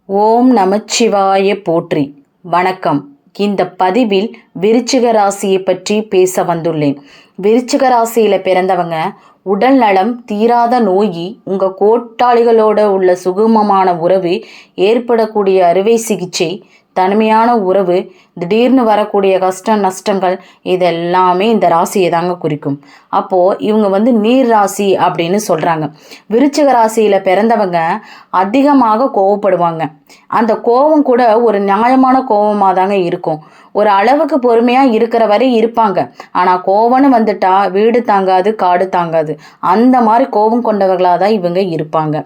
ஓம் நமச்சிவாய போற்றி. வணக்கம். இந்த பதிவில் விருச்சிக ராசியை பற்றி பேச வந்துள்ளேன். விருச்சிக ராசியில் பிறந்தவங்க உடல் நலம், தீராத நோய், உங்கள் கோட்டாளிகளோட உள்ள சுகமமான உறவு, ஏற்படக்கூடிய அறுவை சிகிச்சை, தனிமையான உறவு, திடீர்னு வரக்கூடிய கஷ்ட நஷ்டங்கள், இதெல்லாமே இந்த ராசியை தாங்க குறிக்கும். அப்போது இவங்க நீர் ராசி அப்படின்னு சொல்கிறாங்க. விருச்சிக ராசியில் பிறந்தவங்க அதிகமாக கோவப்படுவாங்க. அந்த கோபம் கூட ஒரு நியாயமான கோபமாக தாங்க இருக்கும். ஒரு அளவுக்கு பொறுமையாக இருக்கிற வரை இருப்பாங்க. ஆனால் கோவம்னு வந்துட்டா வீடு தாங்காது, காடு தாங்காது. அந்த மாதிரி கோபம் கொண்டவர்களாக தான் இவங்க இருப்பாங்க.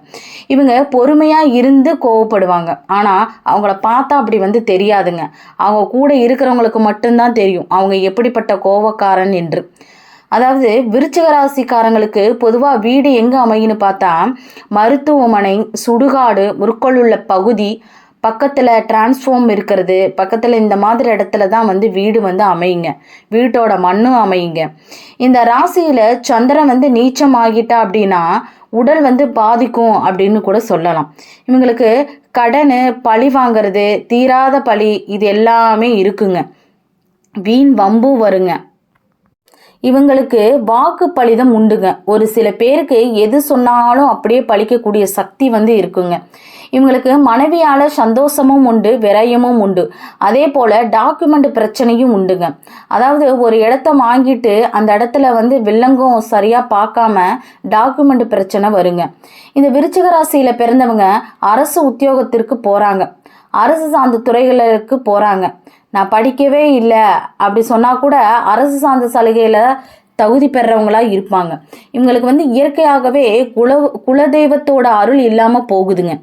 இவங்க பொறுமையாக இருந்து கோவப்படுவாங்க. ஆனால் அவங்கள பார்த்தா அப்படி தெரியாதுங்க. அவங்க கூட இருக்கிறவங்களுக்கு மட்டும்தான் தெரியும் அவங்க எப்படிப்பட்ட கோபக்காரன் என்று. அதாவது விருச்சிக ராசிக்காரங்களுக்கு பொதுவாக வீடு எங்கே அமையுன்னு பார்த்தா மருத்துவமனை, சுடுகாடு, முற்கொள்ளுள்ள பகுதி, பக்கத்தில் டிரான்ஸ்ஃபார்ம் இருக்கிறது, பக்கத்தில் இந்த மாதிரி இடத்துல தான் வீடு அமையுங்க. வீட்டோட மண்ணும் அமையுங்க. இந்த ராசியில் சந்திரன் நீச்சம் ஆகிட்டா அப்படின்னா உடல் பாதிக்கும் அப்படின்னு கூட சொல்லலாம். இவங்களுக்கு கடன், பழி வாங்கிறது, தீராத பழி, இது எல்லாமே இருக்குங்க. வீண் வம்பு வருங்க. இவங்களுக்கு வாக்கு பலிதம் உண்டுங்க. ஒரு சில பேருக்கு எது சொன்னாலும் அப்படியே பழிக்கக்கூடிய சக்தி இருக்குங்க. இவங்களுக்கு மனைவியால் சந்தோஷமும் உண்டு, விரயமும் உண்டு. அதே போல் டாக்குமெண்ட் பிரச்சனையும் உண்டுங்க. அதாவது ஒரு இடத்த வாங்கிட்டு அந்த இடத்துல வில்லங்கம் சரியாக பார்க்காம டாக்குமெண்ட் பிரச்சனை வருங்க. இந்த விருச்சிக ராசியில் பிறந்தவங்க அரசு உத்தியோகத்திற்கு போகிறாங்க, அரசு சார்ந்த துறைகளுக்கு போகிறாங்க. நான் படிக்கவே இல்லை அப்படி சொன்னால் கூட அரசு சார்ந்த சலுகையில் தகுதி பெறவங்களாக இருப்பாங்க. இவங்களுக்கு இயற்கையாகவே குலதெய்வத்தோட அருள் இல்லாமல் போகுதுங்க.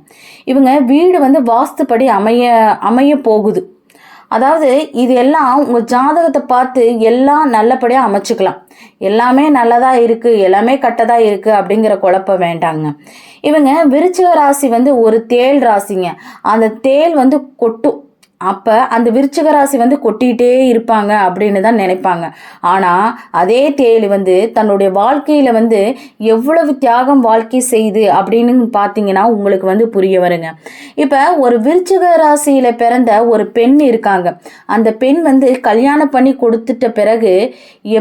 இவங்க வீடு வாஸ்துப்படி அமைய போகுது. அதாவது இது எல்லாம் உங்கள் ஜாதகத்தை பார்த்து எல்லாம் நல்லபடியாக அமைச்சுக்கலாம். எல்லாமே நல்லதாக இருக்குது, எல்லாமே கட்டதாக இருக்குது அப்படிங்கிற குழப்பம் வேண்டாங்க. இவங்க விருச்சிக ராசி ஒரு தேள் ராசிங்க. அந்த தேள் கொட்டும். அப்போ அந்த விருச்சிக ராசி கொட்டிகிட்டே இருப்பாங்க அப்படின்னு தான் நினைப்பாங்க. ஆனால் அதே தேள் தன்னுடைய வாழ்க்கையில் எவ்வளவு தியாகம் வாழ்க்கை செய்து அப்படின்னு பார்த்தீங்கன்னா உங்களுக்கு புரிய வருங்க. இப்போ ஒரு விருச்சிக ராசியில் பிறந்த ஒரு பெண் இருக்காங்க. அந்த பெண் கல்யாணம் பண்ணி கொடுத்துட்ட பிறகு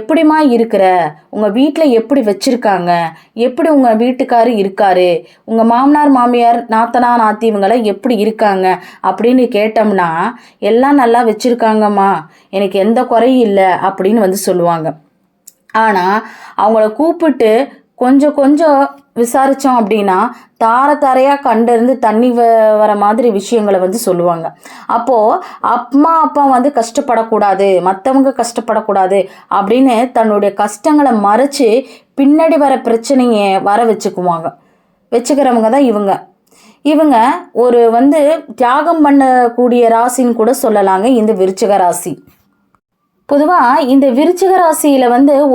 எப்படிமா இருக்கிற, உங்கள் வீட்டில் எப்படி வச்சுருக்காங்க, எப்படி உங்கள் வீட்டுக்காரர் இருக்காரு, உங்கள் மாமனார் மாமியார் நாத்தனா நாத்தி இவங்களாம் எப்படி இருக்காங்க அப்படின்னு கேட்டோம்னா எல்லாம் நல்லா வச்சுருக்காங்கம்மா, எனக்கு எந்த குறையும் இல்லை அப்படின்னு சொல்லுவாங்க. ஆனால் அவங்கள கூப்பிட்டு கொஞ்சம் கொஞ்சம் விசாரித்தோம் அப்படின்னா தாரையாக கண்டிருந்து தண்ணி வர மாதிரி விஷயங்களை சொல்லுவாங்க. அப்போது அம்மா அப்பா கஷ்டப்படக்கூடாது, மற்றவங்க கஷ்டப்படக்கூடாது அப்படின்னு தன்னுடைய கஷ்டங்களை மறைச்சு பின்னாடி வர பிரச்சனையை வர வச்சுக்கிறவங்க தான் இவங்க. இவங்க ஒரு தியாகம் பண்ணக்கூடிய ராசின்னு கூட சொல்லலாங்க இந்த விருச்சிக ராசி. பொதுவாக இந்த விருச்சிக ராசியில்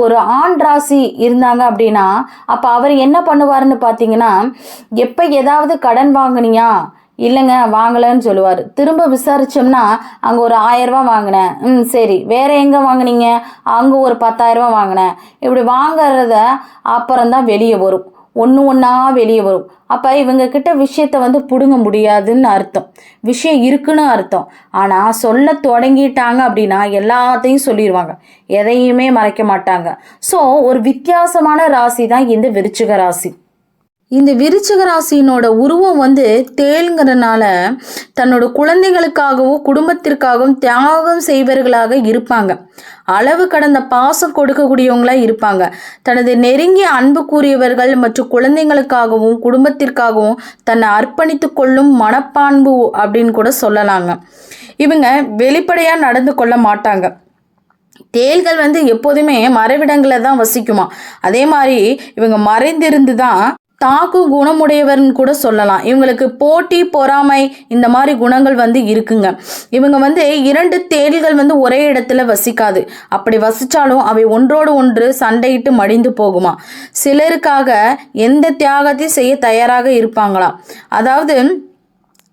ஒரு ஆண் ராசி இருந்தாங்க அப்படின்னா அப்போ அவர் என்ன பண்ணுவாருன்னு பார்த்தீங்கன்னா, எப்போ ஏதாவது கடன் வாங்கினியா, இல்லைங்க வாங்கலைன்னு சொல்லுவார். திரும்ப விசாரித்தோம்னா அங்கே ஒரு 1000 ரூபா வாங்கினேன், சரி வேறு எங்கே வாங்கினீங்க, அங்கே ஒரு 10,000 ரூபா வாங்கினேன், இப்படி வாங்கிறத அப்புறம்தான் வெளியே வரும், ஒன்றா வெளியே வரும். அப்போ இவங்க கிட்ட விஷயத்தை பிடுங்க முடியாதுன்னு அர்த்தம், விஷயம் இருக்குன்னு அர்த்தம். ஆனால் சொல்ல தொடங்கிட்டாங்க அப்படின்னா எல்லாத்தையும் சொல்லிடுவாங்க, எதையுமே மறைக்க மாட்டாங்க. ஸோ ஒரு வித்தியாசமான ராசி தான் இந்த விருச்சிக ராசி. இந்த விருச்சிக ராசியினோட உருவம் தேளுங்கிறதுனால தன்னோட குழந்தைகளுக்காகவும் குடும்பத்திற்காகவும் தியாகம் செய்வர்களாக இருப்பாங்க. அளவு கடந்த பாசம் கொடுக்கக்கூடியவங்களாக இருப்பாங்க. தனது நெருங்கிய அன்புக்குரியவர்கள் மற்றும் குழந்தைங்களுக்காகவும் குடும்பத்திற்காகவும் தன்னை அர்ப்பணித்து கொள்ளும் மனப்பான்பு அப்படின்னு கூட சொல்லலாங்க. இவங்க வெளிப்படையாக நடந்து கொள்ள மாட்டாங்க. தேள்கள் எப்போதுமே மறைவிடங்களில் தான் வசிக்குமா. அதே மாதிரி இவங்க மறைந்திருந்து தான் தாக்கு குணமுடையவர்னு கூட சொல்லலாம். இவங்களுக்கு போட்டி, பொறாமை, இந்த மாதிரி குணங்கள் இருக்குங்க. இவங்க 2 தேள்கள் ஒரே இடத்துல வசிக்காது. அப்படி வசித்தாலும் அவை ஒன்றோடு ஒன்று சண்டையிட்டு மடிந்து போகுமா. சிலருக்காக எந்த தியாகத்தையும் செய்ய தயாராக இருப்பாங்களாம். அதாவது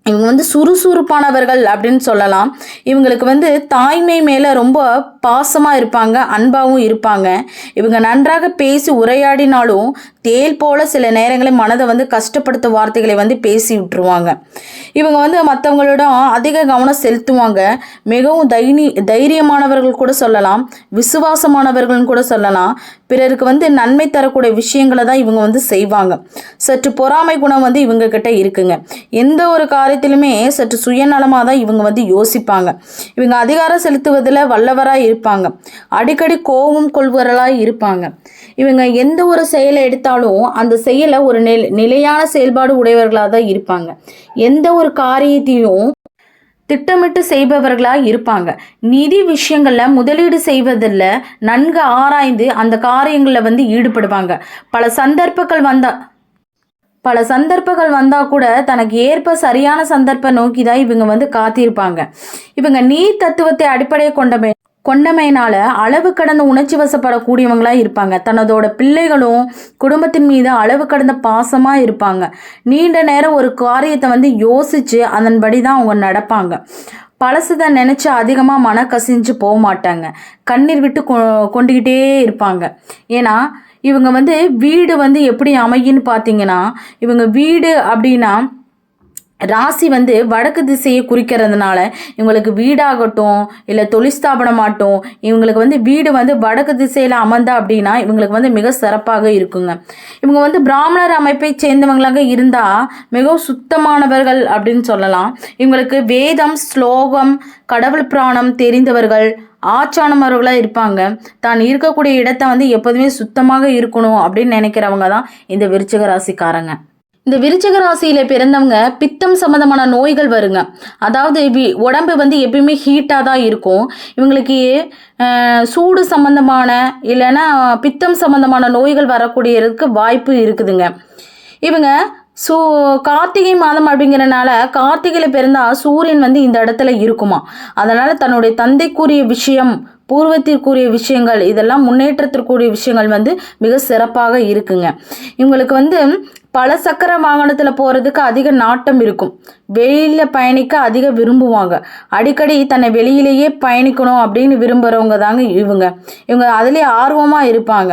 இவங்க வந்து சுறுசுறுப்பானவர்கள் அப்படின்னு சொல்லலாம். இவங்களுக்கு வந்து தாய்மை மேலே ரொம்ப பாசமாக இருப்பாங்க, அன்பாகவும் இருப்பாங்க. இவங்க நன்றாக பேசி உரையாடினாலும் தேல் போல சில நேரங்களில் மனதை வந்து கஷ்டப்படுத்த வார்த்தைகளை வந்து பேசி விட்டுருவாங்க. இவங்க வந்து மற்றவங்களிடம் அதிக கவனம் செலுத்துவாங்க. மிகவும் தைரியமானவர்கள் கூட சொல்லலாம், விசுவாசமானவர்கள்னு கூட சொல்லலாம். பிறருக்கு வந்து நன்மை தரக்கூடிய விஷயங்களை தான் இவங்க வந்து செய்வாங்க. சற்று பொறாமை குணம் வந்து இவங்க கிட்ட இருக்குங்க. எந்த ஒரு காரியத்திலுமே சற்று சுயநலமாக தான் இவங்க வந்து யோசிப்பாங்க. இவங்க அதிகாரம் செலுத்துவதில் வல்லவராக இருப்பாங்க. அடிக்கடி கோபம் கொள்வர்களாக இருப்பாங்க. இவங்க எந்த ஒரு செயலை எடுத்தாலும் அந்த செயலை ஒரு நிலையான செயல்பாடு உடையவர்களாக தான் இருப்பாங்க. எந்த ஒரு காரியத்தையும் திட்டமிட்டு செய்பவர்களாக இருப்பாங்க. நிதி விஷயங்களில் முதலீடு செய்வதில் நன்கு ஆராய்ந்து அந்த காரியங்களில் வந்து ஈடுபடுவாங்க. பல சந்தர்ப்பங்கள் வந்தால் கூட தனக்கு ஏற்ப சரியான சந்தர்ப்பம் நோக்கி தான் இவங்க வந்து காத்திருப்பாங்க. இவங்க நீர் தத்துவத்தை அடிப்படையை கொண்டமையினால அளவு கடந்த உணர்ச்சி வசப்படக்கூடியவங்களாக இருப்பாங்க. தன்னதோட பிள்ளைகளும் குடும்பத்தின் மீது அளவு கடந்த பாசமாக இருப்பாங்க. நீண்ட நேரம் ஒரு காரியத்தை வந்து யோசித்து அதன்படி தான் அவங்க நடப்பாங்க. பழசுதை நினச்சி அதிகமாக மன கசிஞ்சு போக மாட்டாங்க. கண்ணீர் விட்டு கொண்டுக்கிட்டே இருப்பாங்க. ஏன்னா இவங்க வந்து வீடு வந்து எப்படி அமையுன்னு பார்த்தீங்கன்னா, இவங்க வீடு அப்படின்னா ராசி வந்து வடக்கு திசையை குறிக்கிறதுனால இவங்களுக்கு வீடாகட்டும் இல்லை தொழிற்ஸ்தாபனமாகட்டும், இவங்களுக்கு வந்து வீடு வந்து வடக்கு திசையில் அமர்ந்தா அப்படின்னா இவங்களுக்கு வந்து மிக சிறப்பாக இருக்குங்க. இவங்க வந்து பிராமணர் அமைப்பை சேர்ந்தவங்களாக இருந்தால் மிகவும் சுத்தமானவர்கள் அப்படின்னு சொல்லலாம். இவங்களுக்கு வேதம், ஸ்லோகம், கடவுள் புராணம் தெரிந்தவர்கள், ஆச்சானவர்களாக இருப்பாங்க. தான் இருக்கக்கூடிய இடத்த வந்து எப்போதுமே சுத்தமாக இருக்கணும் அப்படின்னு நினைக்கிறவங்க தான் இந்த விருச்சிக ராசிக்காரங்க. இந்த விருச்சிக ராசியில் பிறந்தவங்க பித்தம் சம்மந்தமான நோய்கள் வருங்க. அதாவது உடம்பு வந்து எப்பயுமே ஹீட்டாக தான் இருக்கும். இவங்களுக்கு சூடு சம்மந்தமான இல்லைன்னா பித்தம் சம்மந்தமான நோய்கள் வரக்கூடியதுக்கு வாய்ப்பு இருக்குதுங்க. இவங்க கார்த்திகை மாதம் அப்படிங்கிறனால கார்த்திகையில் பிறந்தால் சூரியன் வந்து இந்த இடத்துல இருக்குமா. அதனால் தன்னுடைய தந்தைக்குரிய விஷயம், பூர்வத்திற்குரிய விஷயங்கள், இதெல்லாம் முன்னேற்றத்திற்குரிய விஷயங்கள் வந்து மிக சிறப்பாக இருக்குங்க. இவங்களுக்கு வந்து பல சக்கர வாகனத்தில் போகிறதுக்கு அதிக நாட்டம் இருக்கும். வெளியில் பயணிக்க அதிக விரும்புவாங்க. அடிக்கடி தன்னை வெளியிலேயே பயணிக்கணும் அப்படின்னு விரும்புகிறவங்க தாங்க இவங்க அதுலேயே ஆர்வமாக இருப்பாங்க.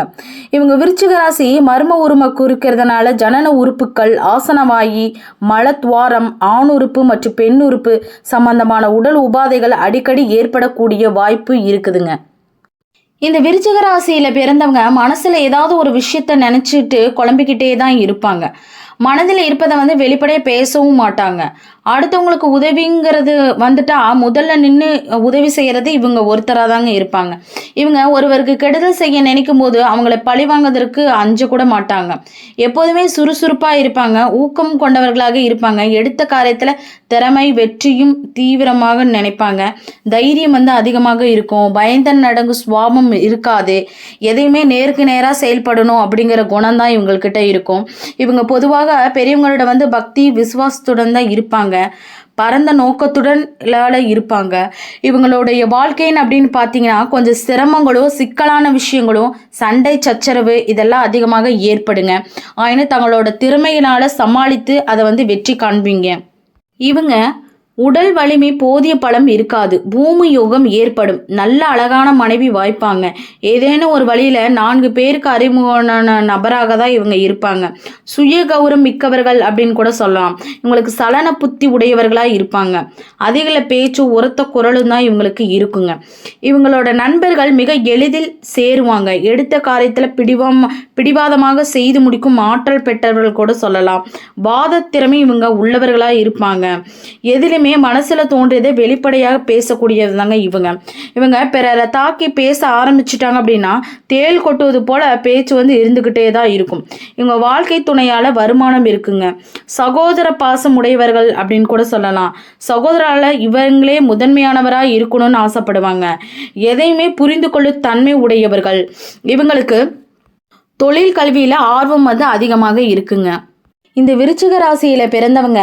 இவங்க விருச்சிக ராசி மர்ம உரிமை குறிக்கிறதுனால ஜனன உறுப்புகள், ஆசனவாயி, மலத்வாரம், ஆண் உறுப்பு மற்றும் பெண் உறுப்பு சம்பந்தமான உடல் உபாதைகள் அடிக்கடி ஏற்படக்கூடிய வாய்ப்பு இருக்குதுங்க. இந்த விருச்சிக ராசியில் பிறந்தவங்க மனசில் ஏதாவது ஒரு விஷயத்த நினச்சிட்டு குழம்பிக்கிட்டே தான் இருப்பாங்க. மனதில் இருப்பதை வந்து வெளிப்படையாக பேசவும் மாட்டாங்க. அடுத்தவங்களுக்கு உதவிங்கிறது வந்துட்டா முதல்ல நின்று உதவி செய்கிறது இவங்க ஒருத்தராக தாங்க இருப்பாங்க. இவங்க ஒருவருக்கு கெடுதல் செய்ய நினைக்கும் போது அவங்கள பழி வாங்குவதற்கு அஞ்ச கூட மாட்டாங்க. எப்போதுமே சுறுசுறுப்பாக இருப்பாங்க, ஊக்கம் கொண்டவர்களாக இருப்பாங்க. எடுத்த காரியத்தில் திறமை, வெற்றியும் தீவிரமாக நினைப்பாங்க. தைரியம் வந்து அதிகமாக இருக்கும். பயந்த நடங்கு சுவாபம் இருக்காது. எதையுமே நேருக்கு நேராக செயல்படணும் அப்படிங்கிற குணம் தான் இவங்கக்கிட்ட இருக்கும். இவங்க பொதுவாக பெரியவங்களோட வந்து பக்தி, விசுவாசத்துடன் தான் இருப்பாங்க. பரந்த நோக்கத்துடன் இருப்பாங்க. இவங்களுடைய வாழ்க்கைன்னு அப்படின்னு பார்த்தீங்கன்னா கொஞ்சம் சிரமங்களோ, சிக்கலான விஷயங்களோ, சண்டை சச்சரவு இதெல்லாம் அதிகமாக ஏற்படுங்க. ஆனால் தங்களோட திறமையினால சமாளித்து அதை வந்து வெற்றி காண்பீங்க. இவங்க உடல் வலிமை போதிய பலம் இருக்காது. பூமி யோகம் ஏற்படும். நல்ல அழகான மனைவி வாய்ப்பாங்க. ஏதேனும் ஒரு வழியில் 4 பேருக்கு அறிமுகமான நபராக தான் இவங்க இருப்பாங்க. சுய கௌரவம் மிக்கவர்கள் அப்படின்னு கூட சொல்லலாம். இவங்களுக்கு சலன புத்தி உடையவர்களாக இருப்பாங்க. அதிகள பேச்சு, உரத்த குரலும் தான் இவங்களுக்கு இருக்குங்க. இவங்களோட நண்பர்கள் மிக எளிதில் சேருவாங்க. எடுத்த காரியத்தில் பிடிவாதமாக செய்து முடிக்கும் ஆற்றல் பெற்றவர்கள் கூட சொல்லலாம். வாத திறமை இவங்க உள்ளவர்களாக இருப்பாங்க. எதிலுமே மனசுல தோன்றியதை வெளிப்படையாக பேசக்கூடியது தாங்க இவங்க பிறரை தாக்கி பேச ஆரம்பிச்சுட்டாங்க அப்படின்னா தேள் கொட்டுவது போல பேச்சு வந்து இருந்துகிட்டே தான் இருக்கும். இவங்க வாழ்க்கை துணையால வருமானம் இருக்குங்க. சகோதர பாசம் உடையவர்கள் அப்படின்னு கூட சொல்லலாம். சகோதரால இவங்களே முதன்மையானவராக இருக்கணும்னு ஆசைப்படுவாங்க. எதையுமே புரிந்து கொள்ளும் தன்மை உடையவர்கள். இவங்களுக்கு தொழில் கல்வியில ஆர்வம் வந்து அதிகமாக இருக்குங்க. இந்த விருச்சிக ராசியில் பிறந்தவங்க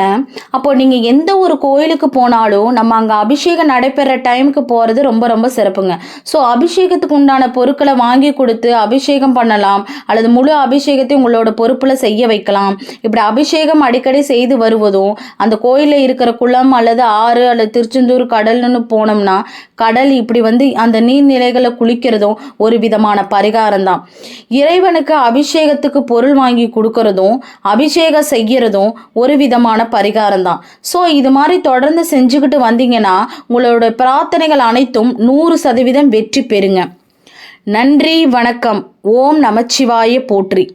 அப்போ நீங்கள் எந்த ஒரு கோயிலுக்கு போனாலும் நம்ம அங்கே அபிஷேகம் நடைபெற டைமுக்கு போகிறது ரொம்ப ரொம்ப சிறப்புங்க. ஸோ அபிஷேகத்துக்கு உண்டான பொருட்களை வாங்கி கொடுத்து அபிஷேகம் பண்ணலாம், அல்லது முழு அபிஷேகத்தையும் உங்களோட பொறுப்பில் செய்ய வைக்கலாம். இப்படி அபிஷேகம் அடிக்கடி செய்து வருவதும், அந்த கோயிலில் இருக்கிற குளம் அல்லது ஆறு அல்லது திருச்செந்தூர் கடல்னு போனோம்னா கடல் இப்படி அந்த நீர்நிலைகளை குளிக்கிறதும் ஒரு விதமான பரிகாரம் தான். இறைவனுக்கு அபிஷேகத்துக்கு பொருள் வாங்கி கொடுக்கறதும் அபிஷேகம் செய்யறதும் ஒரு விதமான பரிகாரம் தான். ஸோ இது மாதிரி தொடர்ந்து செஞ்சுக்கிட்டு வந்தீங்கன்னா உங்களோட பிரார்த்தனைகள் அனைத்தும் 100% வெற்றி பெறுங்க. நன்றி, வணக்கம். ஓம் நமச்சிவாய போற்றி.